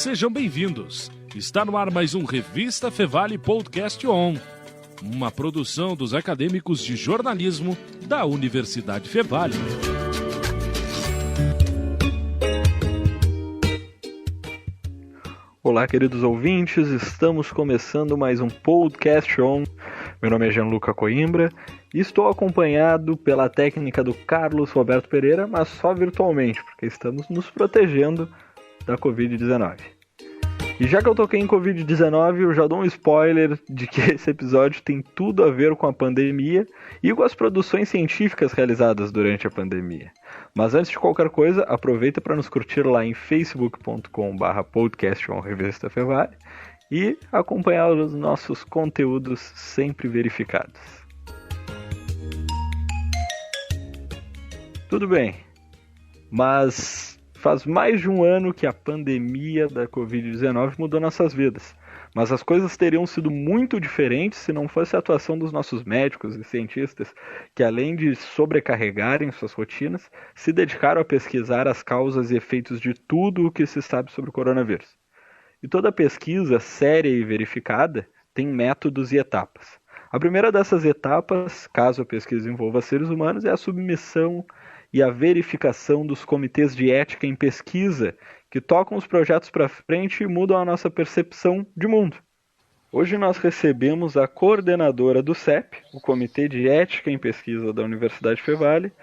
sejam bem-vindos. Está no ar mais um Revista Fevale Podcast On, uma produção dos acadêmicos de jornalismo da Universidade Fevale. Olá, queridos ouvintes, estamos começando mais um Podcast On. Meu nome é Gianluca Coimbra e estou acompanhado pela técnica do Carlos Roberto Pereira, mas só virtualmente, porque estamos nos protegendo da Covid-19. E já que eu toquei em Covid-19, eu já dou um spoiler de que esse episódio tem tudo a ver com a pandemia e com as produções científicas realizadas durante a pandemia. Mas antes de qualquer coisa, aproveita para nos curtir lá em facebook.com/podcastonrevistafevale e acompanhar os nossos conteúdos sempre verificados. Tudo bem, mas faz mais de um ano que a pandemia da Covid-19 mudou nossas vidas. Mas as coisas teriam sido muito diferentes se não fosse a atuação dos nossos médicos e cientistas, que além de sobrecarregarem suas rotinas, se dedicaram a pesquisar as causas e efeitos de tudo o que se sabe sobre o coronavírus. E toda pesquisa séria e verificada tem métodos e etapas. A primeira dessas etapas, caso a pesquisa envolva seres humanos, é a submissão e a verificação dos comitês de ética em pesquisa, que tocam os projetos para frente e mudam a nossa percepção de mundo. Hoje nós recebemos a coordenadora do CEP, o Comitê de Ética em Pesquisa da Universidade Fevale,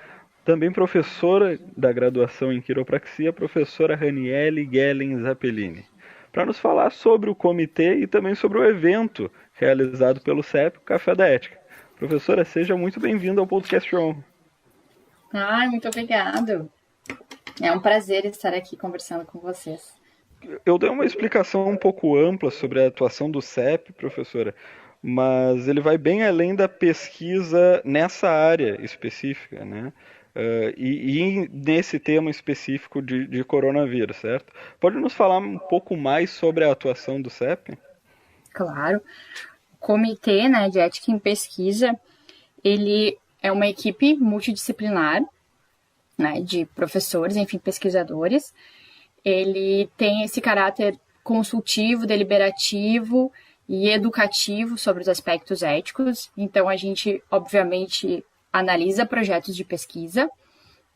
também professora da graduação em quiropraxia, professora Raniele Gellen Zappellini, para nos falar sobre o comitê e também sobre o evento realizado pelo CEP, o Café da Ética. Professora, seja muito bem-vinda ao Podcast On. Muito obrigado. É um prazer estar aqui conversando com vocês. Eu dei uma explicação um pouco ampla sobre a atuação do CEP, professora, mas ele vai bem além da pesquisa nessa área específica, né? E nesse tema específico de coronavírus, certo? Pode nos falar um pouco mais sobre a atuação do CEP? Claro. O Comitê, né, de Ética em Pesquisa, ele é uma equipe multidisciplinar, né, de professores, enfim, pesquisadores. Ele tem esse caráter consultivo, deliberativo e educativo sobre os aspectos éticos. Então, a gente, obviamente, analisa projetos de pesquisa,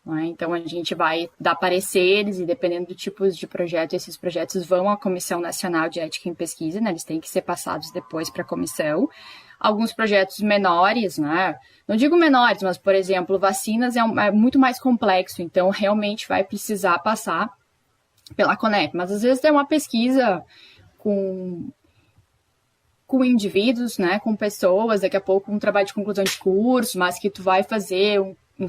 né? Então, a gente vai dar pareceres e, dependendo do tipo de projeto, esses projetos vão à Comissão Nacional de Ética em Pesquisa, né? Eles têm que ser passados depois para a comissão. Alguns projetos menores, né? Não digo menores, mas, por exemplo, vacinas é muito mais complexo, então realmente vai precisar passar pela CONEP. Mas, às vezes, tem uma pesquisa com indivíduos, né, com pessoas, daqui a pouco um trabalho de conclusão de curso, mas que tu vai fazer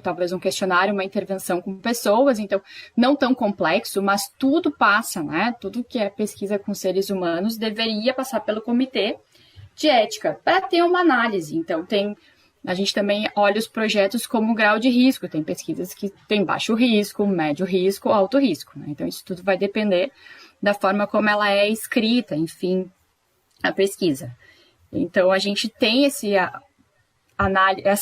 talvez um questionário, uma intervenção com pessoas, então não tão complexo, mas tudo passa, né, tudo que é pesquisa com seres humanos deveria passar pelo comitê de ética, para ter uma análise. Então a gente também olha os projetos como grau de risco, tem pesquisas que tem baixo risco, médio risco, alto risco, né? Então isso tudo vai depender da forma como ela é escrita, enfim, a pesquisa. Então, a gente tem essa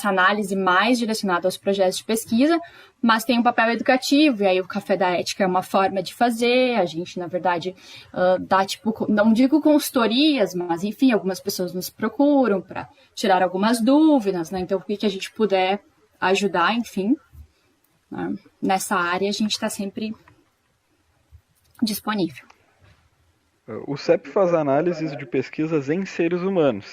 análise mais direcionada aos projetos de pesquisa, mas tem um papel educativo, e aí o Café da Ética é uma forma de fazer. A gente, na verdade, dá, não digo consultorias, mas, enfim, algumas pessoas nos procuram para tirar algumas dúvidas, né? Então, o que a gente puder ajudar, enfim, né? Nessa área, a gente está sempre disponível. O CEP faz análises de pesquisas em seres humanos.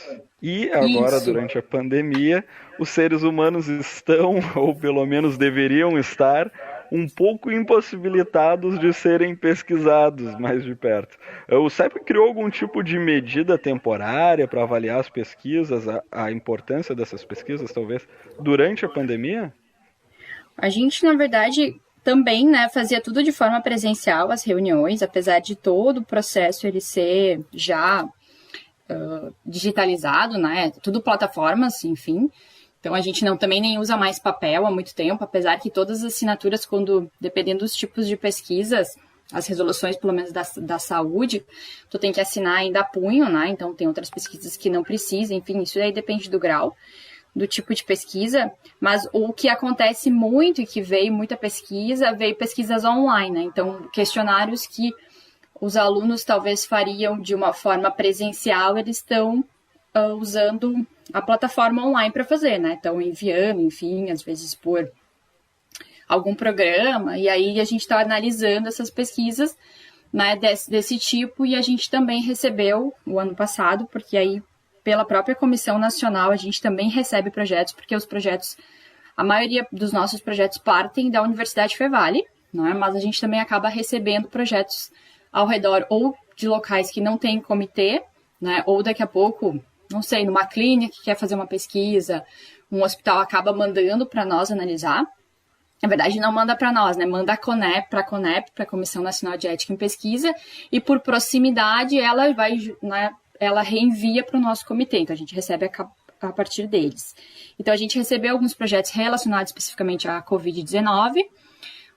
E agora, durante a pandemia, os seres humanos estão, ou pelo menos deveriam estar, um pouco impossibilitados de serem pesquisados mais de perto. O CEP criou algum tipo de medida temporária para avaliar as pesquisas, a importância dessas pesquisas, talvez, durante a pandemia? A gente, na verdade, também, né, fazia tudo de forma presencial, as reuniões, apesar de todo o processo ele ser já digitalizado, né, tudo plataformas, enfim. Então, a gente também nem usa mais papel há muito tempo, apesar que todas as assinaturas, dependendo dos tipos de pesquisas, as resoluções, pelo menos da saúde, tu tem que assinar ainda a punho, né, então tem outras pesquisas que não precisam, enfim, isso aí depende do grau, do tipo de pesquisa, mas o que acontece muito e que veio muita pesquisa, veio pesquisas online, né? Então, questionários que os alunos talvez fariam de uma forma presencial, eles estão usando a plataforma online para fazer, né? Estão enviando, enfim, às vezes por algum programa, e aí a gente está analisando essas pesquisas, né, desse tipo, e a gente também recebeu o ano passado, porque aí pela própria Comissão Nacional a gente também recebe projetos, porque os projetos, a maioria dos nossos projetos partem da Universidade Fevale, não é? Mas a gente também acaba recebendo projetos ao redor ou de locais que não tem comitê, né, ou daqui a pouco, não sei, numa clínica que quer fazer uma pesquisa, um hospital acaba mandando para nós analisar. Na verdade, não manda para nós, né? Manda para a CONEP, para a Comissão Nacional de Ética em Pesquisa, e por proximidade ela vai, né, ela reenvia para o nosso comitê, então a gente recebe a partir deles. Então a gente recebeu alguns projetos relacionados especificamente à Covid-19,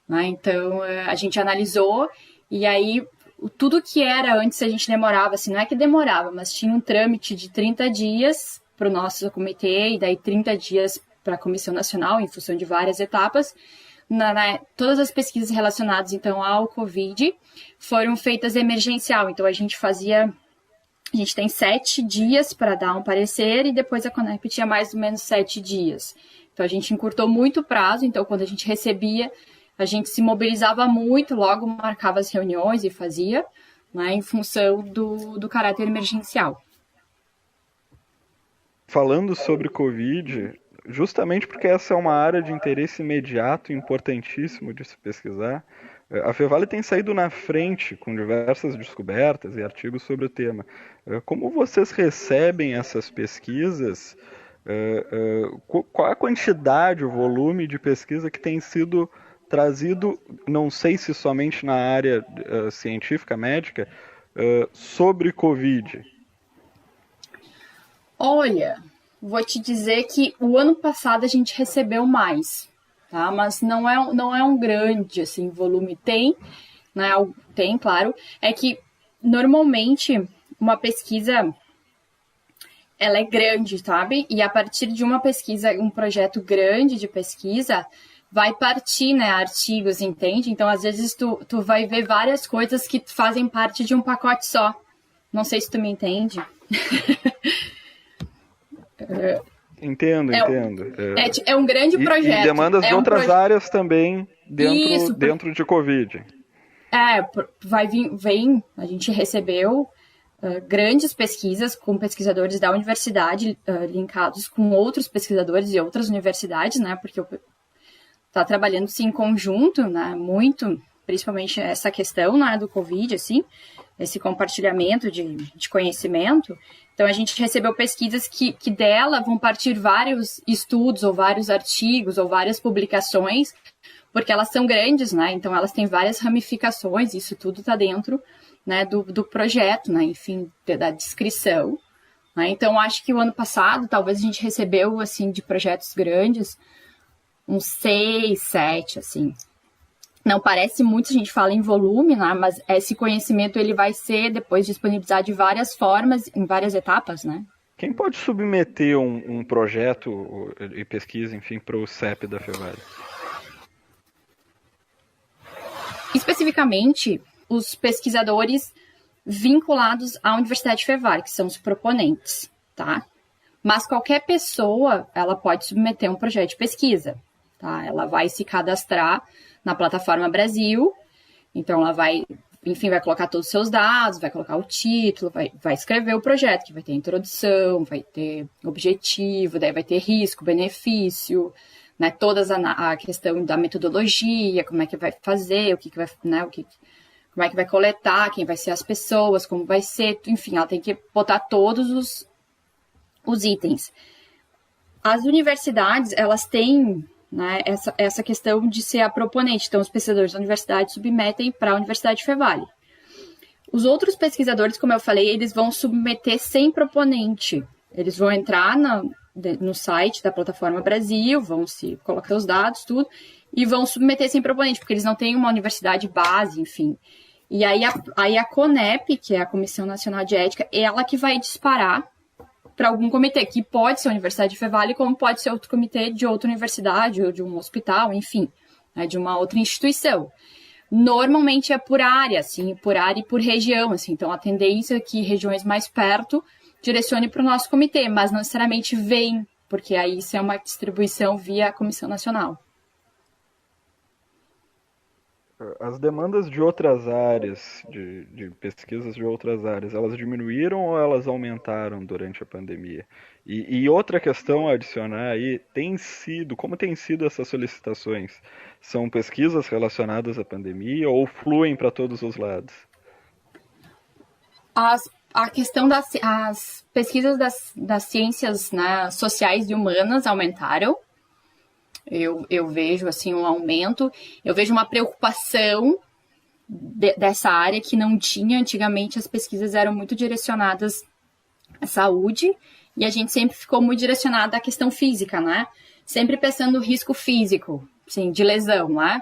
né? Então a gente analisou, e aí tudo que era antes a gente demorava, assim, não é que demorava, mas tinha um trâmite de 30 dias para o nosso comitê, e daí 30 dias para a Comissão Nacional, em função de várias etapas. Todas as pesquisas relacionadas, então, ao Covid foram feitas emergencial. Então, a gente tem 7 dias para dar um parecer, e depois a CONEP tinha mais ou menos 7 dias. Então, a gente encurtou muito o prazo. Então, quando a gente recebia, a gente se mobilizava muito, logo marcava as reuniões e fazia, né, em função do caráter emergencial. Falando sobre Covid, justamente porque essa é uma área de interesse imediato e importantíssimo de se pesquisar, a Fevale tem saído na frente com diversas descobertas e artigos sobre o tema. Como vocês recebem essas pesquisas? Qual a quantidade, o volume de pesquisa que tem sido trazido, não sei se somente na área científica, médica, sobre Covid? Olha, vou te dizer que o ano passado a gente recebeu mais, tá? Mas não é um grande, assim, volume. Tem, né? Tem, claro. É que, normalmente, uma pesquisa, ela é grande, sabe? E a partir de uma pesquisa, um projeto grande de pesquisa, vai partir, né, artigos, entende? Então, às vezes, tu vai ver várias coisas que fazem parte de um pacote só. Não sei se tu me entende. Entendo. É um grande projeto. E demandas de outras áreas também dentro de Covid. A gente recebeu grandes pesquisas com pesquisadores da universidade linkados com outros pesquisadores de outras universidades, né? Porque está trabalhando sim em conjunto, né? Muito, principalmente essa questão, né, do Covid, assim, esse compartilhamento de conhecimento. Então, a gente recebeu pesquisas que dela vão partir vários estudos, ou vários artigos, ou várias publicações, porque elas são grandes, né? Então, elas têm várias ramificações, isso tudo está dentro, né, do projeto, né? Enfim, da descrição. Né? Então, acho que o ano passado, talvez a gente recebeu, assim, de projetos grandes, uns 6, 7, assim. Não parece muito, a gente fala em volume, né? Mas esse conhecimento ele vai ser depois disponibilizado de várias formas, em várias etapas, né? Quem pode submeter um projeto e pesquisa, enfim, para o CEP da Fevale? Especificamente, os pesquisadores vinculados à Universidade Fevale, que são os proponentes, tá? Mas qualquer pessoa, ela pode submeter um projeto de pesquisa, tá? Ela vai se cadastrar na plataforma Brasil, então ela vai colocar todos os seus dados, vai colocar o título, vai escrever o projeto, que vai ter introdução, vai ter objetivo, daí vai ter risco, benefício, né, toda a questão da metodologia, como é que vai fazer, o que vai, né, como é que vai coletar, quem vai ser as pessoas, como vai ser, enfim, ela tem que botar todos os itens. As universidades, elas têm, né, essa questão de ser a proponente. Então, os pesquisadores da universidade submetem para a Universidade Fevale. Os outros pesquisadores, como eu falei, eles vão submeter sem proponente. Eles vão entrar no site da plataforma Brasil, vão se colocar os dados, tudo, e vão submeter sem proponente, porque eles não têm uma universidade base, enfim. E aí a CONEP, que é a Comissão Nacional de Ética, é ela que vai disparar para algum comitê, que pode ser a Universidade de Fevale, como pode ser outro comitê de outra universidade, ou de um hospital, enfim, né, de uma outra instituição. Normalmente é por área, assim, por área e por região, assim. Então, a tendência é que regiões mais perto direcione para o nosso comitê, mas não necessariamente vem, porque aí isso é uma distribuição via Comissão Nacional. As demandas de outras áreas, de pesquisas de outras áreas, elas diminuíram ou elas aumentaram durante a pandemia? E outra questão a adicionar aí, como tem sido essas solicitações? São pesquisas relacionadas à pandemia ou fluem para todos os lados? A questão as pesquisas das ciências, né, sociais e humanas aumentaram. Eu vejo assim um aumento, eu vejo uma preocupação dessa área que não tinha. Antigamente as pesquisas eram muito direcionadas à saúde e a gente sempre ficou muito direcionada à questão física, né? Sempre pensando no risco físico, assim, de lesão, né?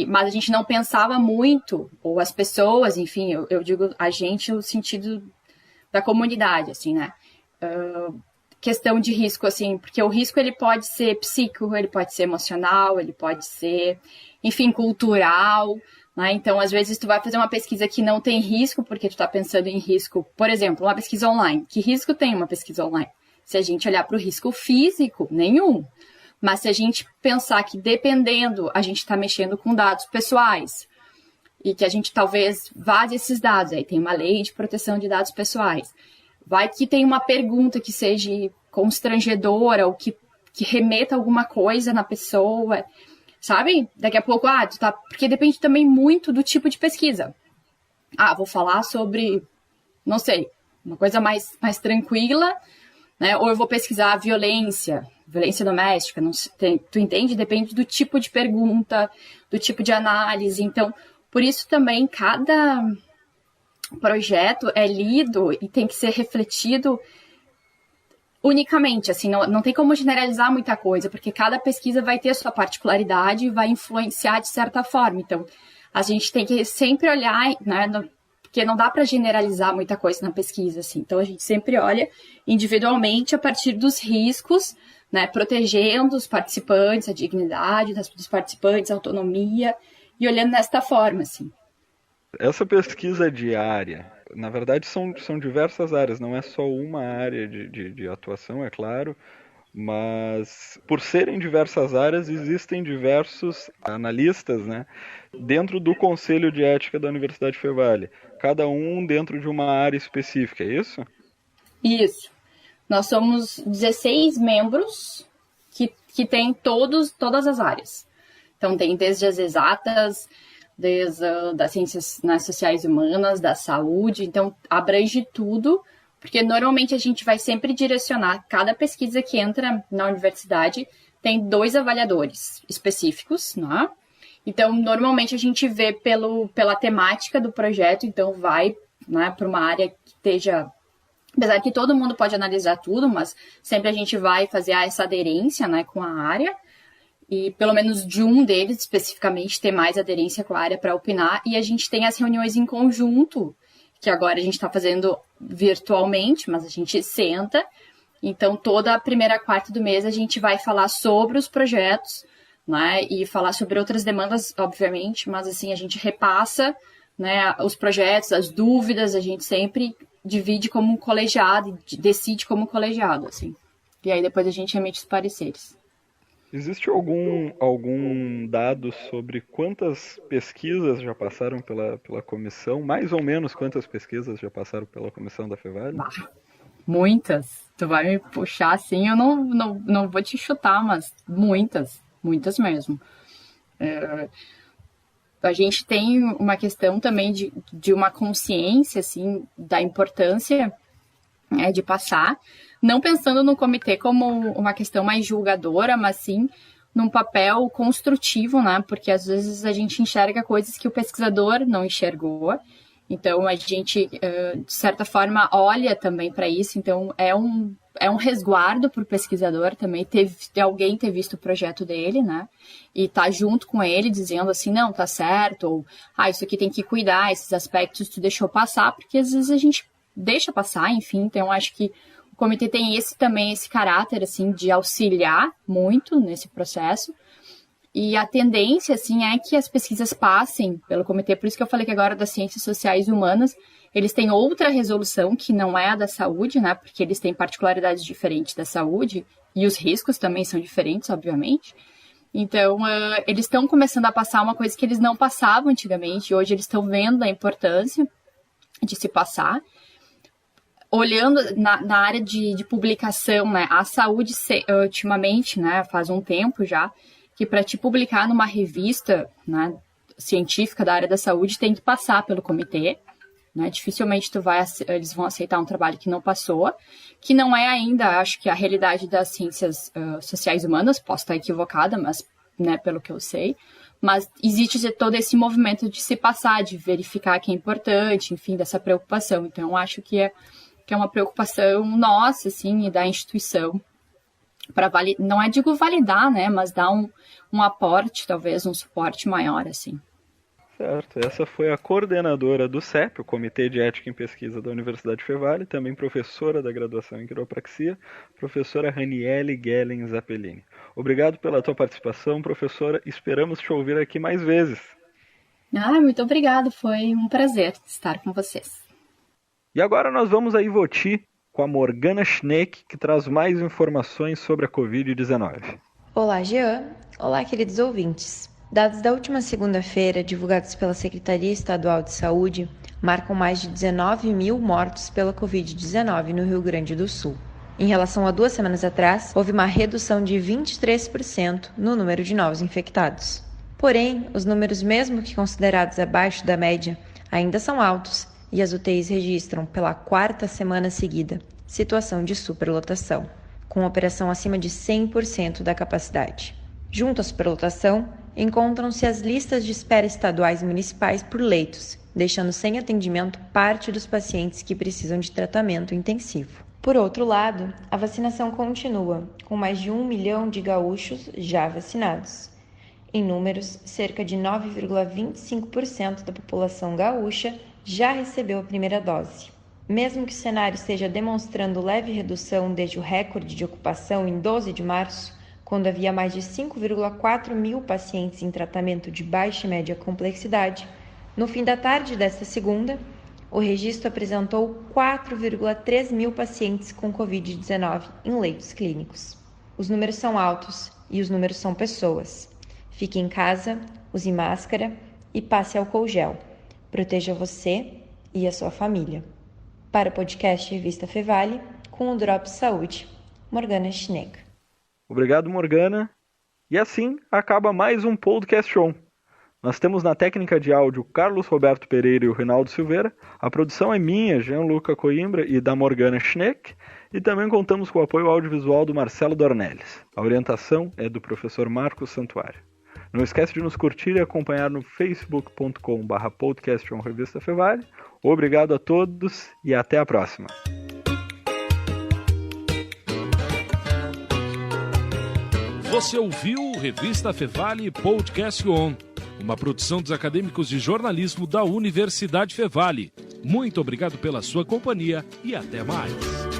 Mas a gente não pensava muito, ou as pessoas, enfim, eu digo a gente no sentido da comunidade, assim, né? Questão de risco, assim, porque o risco ele pode ser psíquico, ele pode ser emocional, ele pode ser, enfim, cultural, né? Então, às vezes, tu vai fazer uma pesquisa que não tem risco, porque tu tá pensando em risco, por exemplo, uma pesquisa online. Que risco tem uma pesquisa online? Se a gente olhar para o risco físico, nenhum. Mas se a gente pensar que, dependendo, a gente está mexendo com dados pessoais e que a gente talvez vaze esses dados, aí tem uma lei de proteção de dados pessoais. Vai que tem uma pergunta que seja constrangedora ou que remeta alguma coisa na pessoa, sabe? Daqui a pouco, porque depende também muito do tipo de pesquisa. Vou falar sobre, não sei, uma coisa mais tranquila, né? Ou eu vou pesquisar violência doméstica, não sei, tu entende? Depende do tipo de pergunta, do tipo de análise. Então, por isso também cada projeto é lido e tem que ser refletido unicamente, assim, não tem como generalizar muita coisa, porque cada pesquisa vai ter a sua particularidade e vai influenciar de certa forma. Então, a gente tem que sempre olhar, né, porque não dá para generalizar muita coisa na pesquisa, assim. Então, a gente sempre olha individualmente a partir dos riscos, né, protegendo os participantes, a dignidade dos participantes, a autonomia, e olhando desta forma, assim. Essa pesquisa diária, na verdade, são diversas áreas, não é só uma área de atuação, é claro, mas por serem diversas áreas, existem diversos analistas, né, dentro do Conselho de Ética da Universidade Fevale, cada um dentro de uma área específica, é isso? Isso. Nós somos 16 membros que têm todas as áreas. Então, tem desde as exatas, desde das ciências, né, sociais e humanas, da saúde, então abrange tudo, porque normalmente a gente vai sempre direcionar, cada pesquisa que entra na universidade tem 2 avaliadores específicos, né? Então, normalmente a gente vê pela temática do projeto, então vai, né, para uma área que esteja, apesar que todo mundo pode analisar tudo, mas sempre a gente vai fazer essa aderência, né, com a área, e pelo menos de um deles, especificamente, ter mais aderência com a área para opinar. E a gente tem as reuniões em conjunto, que agora a gente está fazendo virtualmente, mas a gente senta. Então, toda a primeira quarta do mês a gente vai falar sobre os projetos, né? E falar sobre outras demandas, obviamente, mas assim, a gente repassa, né, os projetos, as dúvidas, a gente sempre divide como um colegiado, decide como um colegiado, assim. E aí depois a gente emite os pareceres. Existe algum dado sobre quantas pesquisas já passaram pela comissão? Mais ou menos quantas pesquisas já passaram pela comissão da Fevale? Muitas. Tu vai me puxar assim, eu não vou te chutar, mas muitas mesmo. A gente tem uma questão também de uma consciência, assim, da importância, né, de passar, não pensando no comitê como uma questão mais julgadora, mas sim num papel construtivo, né? Porque às vezes a gente enxerga coisas que o pesquisador não enxergou. Então a gente, de certa forma, olha também para isso. Então é um resguardo para o pesquisador também alguém ter visto o projeto dele, né? E tá junto com ele dizendo assim, não, tá certo, ou isso aqui tem que cuidar, esses aspectos tu deixou passar, porque às vezes a gente deixa passar, enfim. Então acho que o comitê tem esse caráter, assim, de auxiliar muito nesse processo. E a tendência, assim, é que as pesquisas passem pelo comitê, por isso que eu falei que agora das ciências sociais e humanas, eles têm outra resolução que não é a da saúde, né, porque eles têm particularidades diferentes da saúde, e os riscos também são diferentes, obviamente. Então, eles estão começando a passar uma coisa que eles não passavam antigamente, e hoje eles estão vendo a importância de se passar. Olhando na área de publicação, né, a saúde, ultimamente, né, faz um tempo já, que para te publicar numa revista, né, científica da área da saúde, tem que passar pelo comitê, né, dificilmente eles vão aceitar um trabalho que não passou, que não é ainda, acho que a realidade das ciências sociais humanas, posso estar equivocada, mas, né, pelo que eu sei, mas existe todo esse movimento de se passar, de verificar que é importante, enfim, dessa preocupação. Então, eu acho que é uma preocupação nossa, assim, e da instituição, para não digo validar, né, mas dar um aporte, talvez, um suporte maior, assim. Certo, essa foi a coordenadora do CEP, o Comitê de Ética em Pesquisa da Universidade Fevale, também professora da graduação em quiropraxia, professora Raniele Gellen Zappellini. Obrigado pela tua participação, professora, esperamos te ouvir aqui mais vezes. Muito obrigada, foi um prazer estar com vocês. E agora nós vamos a Ivoti com a Morgana Schneck, que traz mais informações sobre a Covid-19. Olá, Jean. Olá, queridos ouvintes. Dados da última segunda-feira, divulgados pela Secretaria Estadual de Saúde, marcam mais de 19 mil mortos pela Covid-19 no Rio Grande do Sul. Em relação a 2 semanas atrás, houve uma redução de 23% no número de novos infectados. Porém, os números, mesmo que considerados abaixo da média, ainda são altos e as UTIs registram, pela 4ª semana seguida, situação de superlotação, com operação acima de 100% da capacidade. Junto à superlotação, encontram-se as listas de espera estaduais e municipais por leitos, deixando sem atendimento parte dos pacientes que precisam de tratamento intensivo. Por outro lado, a vacinação continua, com mais de 1 milhão de gaúchos já vacinados. Em números, cerca de 9,25% da população gaúcha já recebeu a primeira dose. Mesmo que o cenário esteja demonstrando leve redução desde o recorde de ocupação em 12 de março, quando havia mais de 5,4 mil pacientes em tratamento de baixa e média complexidade, no fim da tarde desta segunda, o registro apresentou 4,3 mil pacientes com Covid-19 em leitos clínicos. Os números são altos e os números são pessoas. Fique em casa, use máscara e passe álcool gel. Proteja você e a sua família. Para o podcast Revista Fevale, com o Drop Saúde, Morgana Schneck. Obrigado, Morgana. E assim acaba mais um Podcast Show. Nós temos na técnica de áudio Carlos Roberto Pereira e o Reinaldo Silveira. A produção é minha, Jean-Luca Coimbra, e da Morgana Schneck. E também contamos com o apoio audiovisual do Marcelo Dornelles. A orientação é do professor Marcos Santuário. Não esquece de nos curtir e acompanhar no facebook.com/podcast Revista Fevale. Obrigado a todos e até a próxima. Você ouviu Revista Fevale Podcast On, uma produção dos acadêmicos de jornalismo da Universidade Fevale. Muito obrigado pela sua companhia e até mais.